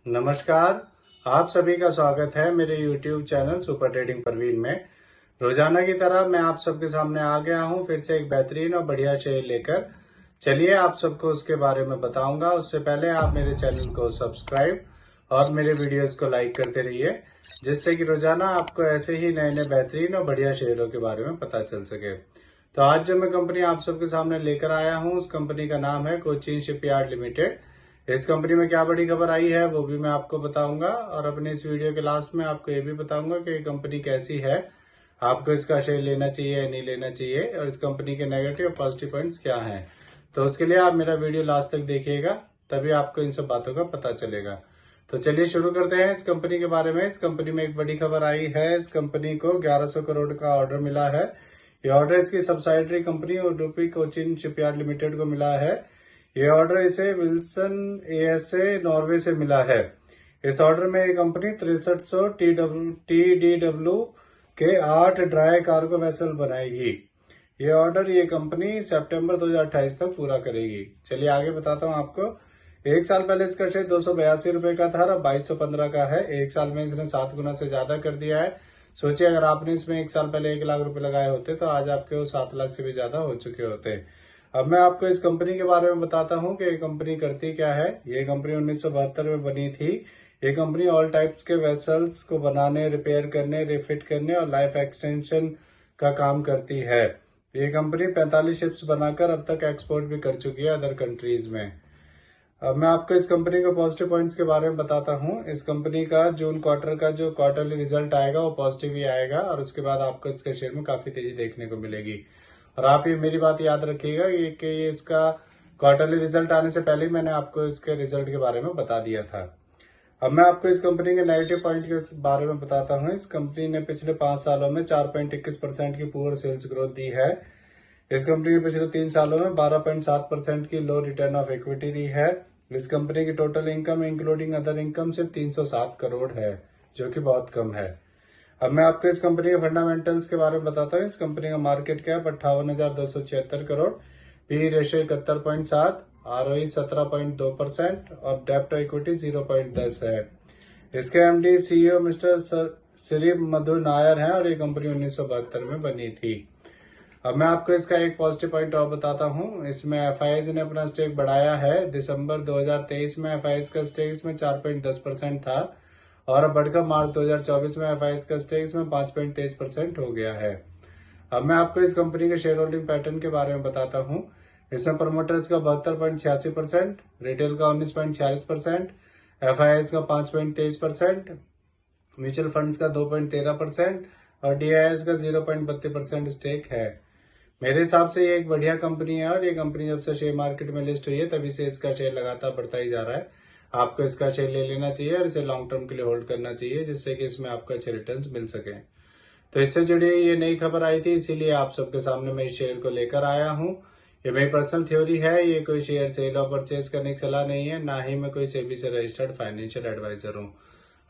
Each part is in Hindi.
नमस्कार। आप सभी का स्वागत है मेरे YouTube channel super trading Parveen में। रोजाना की तरह मैं आप सबके सामने आ गया हूं फिर से एक बेहतरीन और बढ़िया शेयर लेकर। चलिए आप सबको उसके बारे में बताऊंगा। उससे पहले आप मेरे चैनल को सब्सक्राइब और मेरे वीडियोस को लाइक करते रहिए, जिससे कि रोजाना आपको ऐसे ही नए नए बेहतरीन और बढ़िया शेयरों के बारे में पता चल सके। तो आज जो मैं कंपनी आप सबके सामने लेकर आया हूँ, उस कंपनी का नाम है कोचीन शिपयार्ड लिमिटेड। इस कंपनी में क्या बड़ी खबर आई है वो भी मैं आपको बताऊंगा, और अपने इस वीडियो के लास्ट में आपको ये भी बताऊंगा कि ये कंपनी कैसी है, आपको इसका शेयर लेना चाहिए या नहीं लेना चाहिए, और इस कंपनी के नेगेटिव और पॉजिटिव पॉइंट्स क्या हैं। तो उसके लिए आप मेरा वीडियो लास्ट तक देखिएगा, तभी आपको इन सब बातों का पता चलेगा। तो चलिए शुरू करते हैं इस कंपनी के बारे में। इस कंपनी में एक बड़ी खबर आई है। इस कंपनी को 1100 करोड़ का ऑर्डर मिला है। ये ऑर्डर इसकी सब्सिडरी कंपनी और रूपी कोचीन शिपयार्ड लिमिटेड को मिला है। ये ऑर्डर इसे विल्सन एएसए नॉर्वे से मिला है। इस ऑर्डर में ये कंपनी 6300 TDW के 8 ड्राई कार्गो वेसल बनाएगी। ये ऑर्डर ये कंपनी सितंबर 2028 तक पूरा करेगी। चलिए आगे बताता हूँ आपको। एक साल पहले इसका शेयर 282 रुपए का था, अब 2215 का है। एक साल में इसने 7 गुना से ज्यादा कर दिया है। सोचिए अगर आपने इसमें एक साल पहले 1 लाख रुपए लगाए होते तो आज आपके वो 7 लाख से भी ज्यादा हो चुके होते। अब मैं आपको इस कंपनी के बारे में बताता हूं कि ये कंपनी करती क्या है। ये कंपनी 1972 में बनी थी। ये कंपनी ऑल टाइप्स के वेसल्स को बनाने, रिपेयर करने, रिफिट करने और लाइफ एक्सटेंशन का काम करती है। ये कंपनी 45 शिप्स बनाकर अब तक एक्सपोर्ट भी कर चुकी है अदर कंट्रीज में। अब मैं आपको इस कंपनी के पॉजिटिव पॉइंट्स के बारे में बताता हूं। इस कंपनी का जून क्वार्टर का जो क्वार्टरली रिजल्ट आएगा वो पॉजिटिव ही आएगा, और उसके बाद आपको इसके शेयर में काफी तेजी देखने को मिलेगी। और आप ये मेरी बात याद रखिएगा कि ये इसका क्वार्टरली रिजल्ट आने से पहले ही मैंने आपको इसके रिजल्ट के बारे में बता दिया था। अब मैं आपको इस कंपनी के नेगेटिव पॉइंट के बारे में बताता हूँ। इस कंपनी ने पिछले 5 सालों में 4.21% की पुअर सेल्स ग्रोथ दी है। इस कंपनी ने पिछले 3 सालों में 12.7% की लो रिटर्न ऑफ इक्विटी दी है। इस कंपनी की total income including other income सिर्फ 307 करोड़ है, जो कि बहुत कम है। अब मैं आपको इस कंपनी के फंडामेंटल्स के बारे में बताता हूँ। इस कंपनी का market cap 58,276 crore, P ratio 71.7, ROE 17.2% और डेप्ट टू इक्विटी 0.10 है। इसके एमडी सीईओ मिस्टर श्री मधु नायर हैं और ये कंपनी 1972 में बनी थी। अब मैं आपको इसका एक पॉजिटिव पॉइंट और बताता हूँ। इसमें एफआईआई ने अपना स्टेक बढ़ाया है। दिसंबर 2023 में एफआईआई का स्टेक इसमें 4.10% था, और अब बढ़कर मार्च 2024 में एफआईआई का स्टेक इसमें 5.23% हो गया है। अब मैं आपको इस कंपनी के शेयर होल्डिंग पैटर्न के बारे में बताता हूँ। इसमें प्रमोटर्स का 72.86%, रिटेल का 19.46%, एफआईआई का 5.23%, म्यूचुअल फंड्स का 2.13% और डीआईएस का 0.32% स्टेक है। मेरे हिसाब से ये एक बढ़िया कंपनी है, और ये कंपनी जब से शेयर मार्केट में लिस्ट हुई है तभी से इसका शेयर लगातार बढ़ता ही जा रहा है। आपको इसका शेयर ले लेना चाहिए और इसे लॉन्ग टर्म के लिए होल्ड करना चाहिए, जिससे कि इसमें आपको अच्छे रिटर्न्स मिल सके। तो इससे जुड़ी ये नई खबर आई थी, इसीलिए आप सबके सामने मैं इस शेयर को लेकर आया हूँ। ये मेरी पर्सनल थ्योरी है, ये कोई शेयर सेल और परचेज करने की सलाह नहीं है, ना ही मैं कोई सेबी से रजिस्टर्ड फाइनेंशियल एडवाइजर हूँ।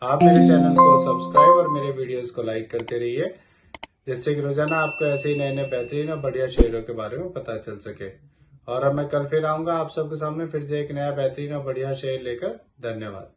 आप मेरे चैनल को सब्सक्राइब और मेरे वीडियोस को लाइक करते रहिए, जिससे कि रोजाना आपको ऐसे ही नए नए बेहतरीन और बढ़िया शेयरों के बारे में पता चल सके। और अब मैं कल फिर आऊंगा आप सबके सामने फिर से एक नया बेहतरीन और बढ़िया शेयर लेकर। धन्यवाद।